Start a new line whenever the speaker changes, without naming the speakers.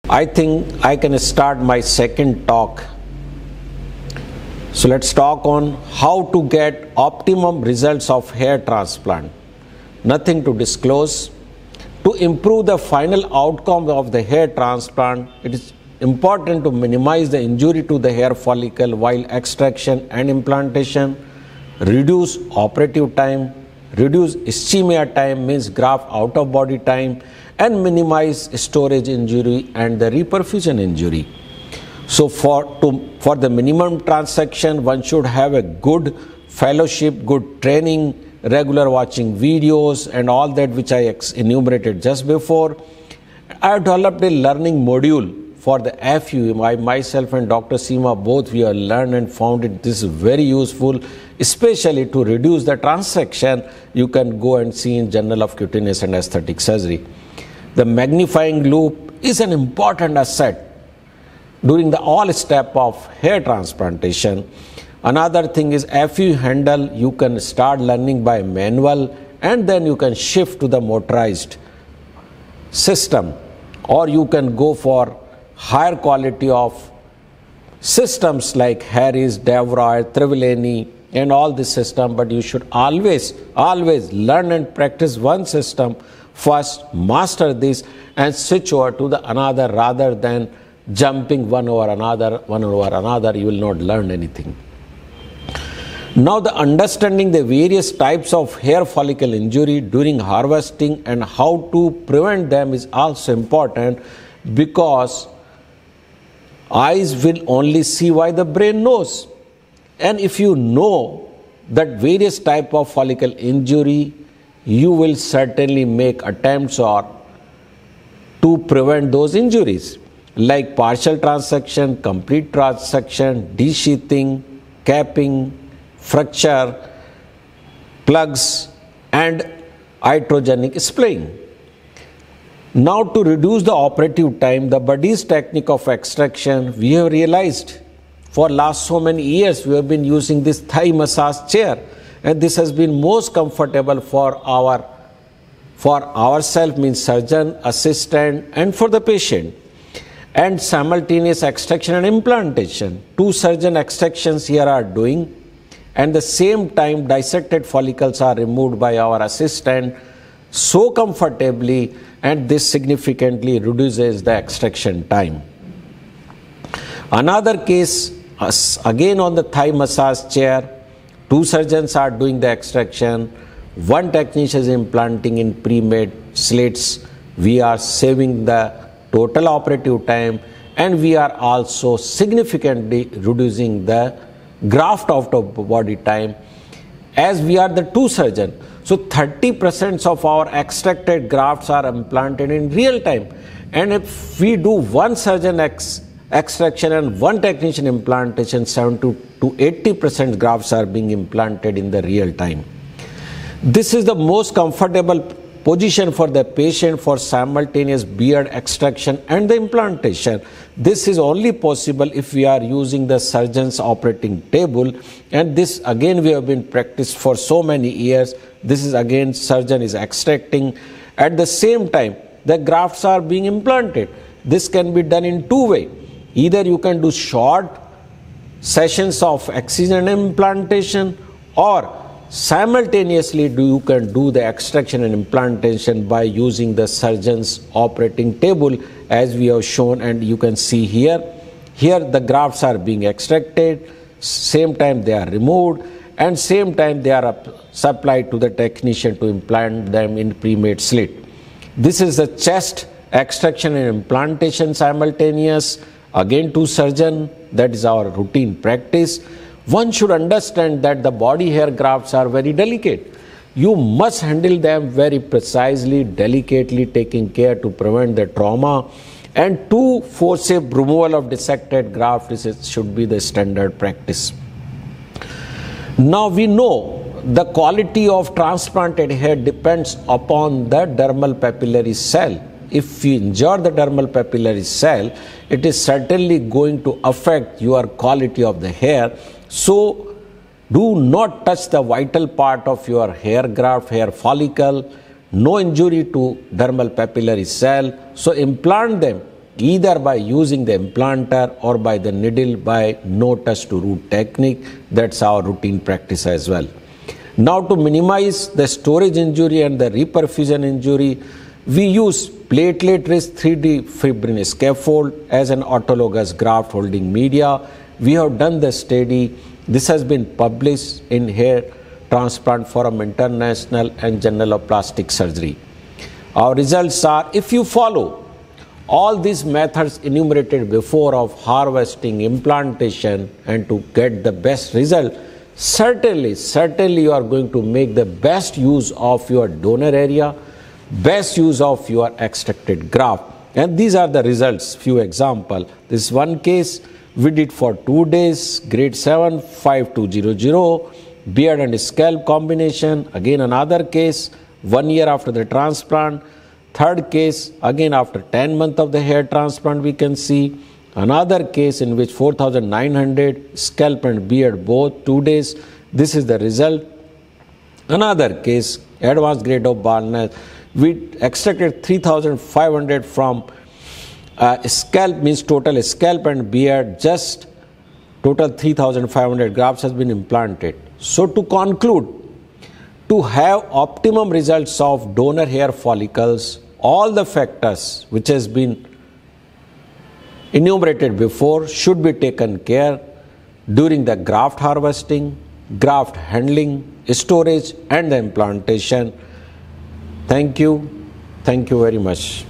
I think I can start my second talk. So let's talk on how to get optimum results of hair transplant. Nothing to disclose. To improve the final outcome of the hair transplant, it is important to minimize the injury to the hair follicle while extraction and implantation, reduce operative time, reduce ischemia time, means graft out of body time, and minimize storage injury and the reperfusion injury. So for the minimum transaction, one should have a good fellowship, good training, regular watching videos and all that which I enumerated just before. I have developed a learning module for the FU. Myself and Dr. Seema, both we have learned and found this very useful, especially to reduce the transaction. You can go and see in Journal of Cutaneous and Aesthetic Surgery. The magnifying loupe is an important asset during the all step of hair transplantation. Another thing is FU handle, you can start learning by manual and then you can shift to the motorized system, or you can go for higher quality of systems like Harris, Devroy, Trivellini and all this system, but you should always learn and practice one system first, master this and switch over to the another rather than jumping one over another, you will not learn anything. Now the understanding the various types of hair follicle injury during harvesting and how to prevent them is also important, because eyes will only see while the brain knows. And if you know that various type of follicle injury, you will certainly make attempts or to prevent those injuries, like partial transection, complete transection, desheathing, capping, fracture, plugs and iatrogenic splaying. Now to reduce the operative time, the Buddy's technique of extraction, we have realized for last so many years we have been using this thigh massage chair, and this has been most comfortable for ourselves, means surgeon, assistant and for the patient. And simultaneous extraction and implantation. 2 surgeon extractions here are doing, and the same time dissected follicles are removed by our assistant so comfortably, and this significantly reduces the extraction time. Another case, again on the thigh massage chair, 2 surgeons are doing the extraction, 1 technician is implanting in pre-made slits. We are saving the total operative time and we are also significantly reducing the graft out of body time, as we are the 2 surgeons. So 30% of our extracted grafts are implanted in real time, and if we do 1 surgeon extraction and 1 technician implantation, 70 to 80% grafts are being implanted in the real time. This is the most comfortable position for the patient for simultaneous beard extraction and the implantation. This is only possible if we are using the surgeon's operating table, and this again we have been practiced for so many years. This is again surgeon is extracting, at the same time the grafts are being implanted. This can be done in 2 ways. Either you can do short sessions of excision and implantation, or simultaneously you can do the extraction and implantation by using the surgeon's operating table, as we have shown, and you can see here the grafts are being extracted, same time they are removed, and same time they are supplied to the technician to implant them in pre-made slit. This is the chest extraction and implantation simultaneous, again 2 surgeons, that is our routine practice. One should understand that the body hair grafts are very delicate. You must handle them very precisely, delicately, taking care to prevent the trauma, and to forceps removal of dissected graft should be the standard practice. Now we know the quality of transplanted hair depends upon the dermal papillary cell. If you injure the dermal papillary cell, it is certainly going to affect your quality of the hair. So do not touch the vital part of your hair graft, hair follicle. No injury to dermal papillary cell. So implant them either by using the implanter or by the needle by no touch to root technique. That's our routine practice as well. Now, to minimize the storage injury and the reperfusion injury, we use platelet-rich 3D fibrin scaffold as an autologous graft holding media. We have done the study. This has been published in Hair Transplant Forum International and Journal of Plastic Surgery. Our results are, if you follow all these methods enumerated before of harvesting, implantation, and to get the best result, certainly you are going to make the best use of your donor area, best use of your extracted graft. And these are the results. Few example. This one case we did for 2 days, grade 7, 5200, beard and scalp combination. Again another case, 1 year after the transplant. Third case, again after 10 months of the hair transplant we can see. Another case in which 4900, scalp and beard both 2 days. This is the result. Another case, advanced grade of baldness. We extracted 3500 from scalp, means total scalp and beard, just total 3500 grafts has been implanted. So to conclude, to have optimum results of donor hair follicles, all the factors which has been enumerated before should be taken care during the graft harvesting, graft handling, storage and the implantation. Thank you very much.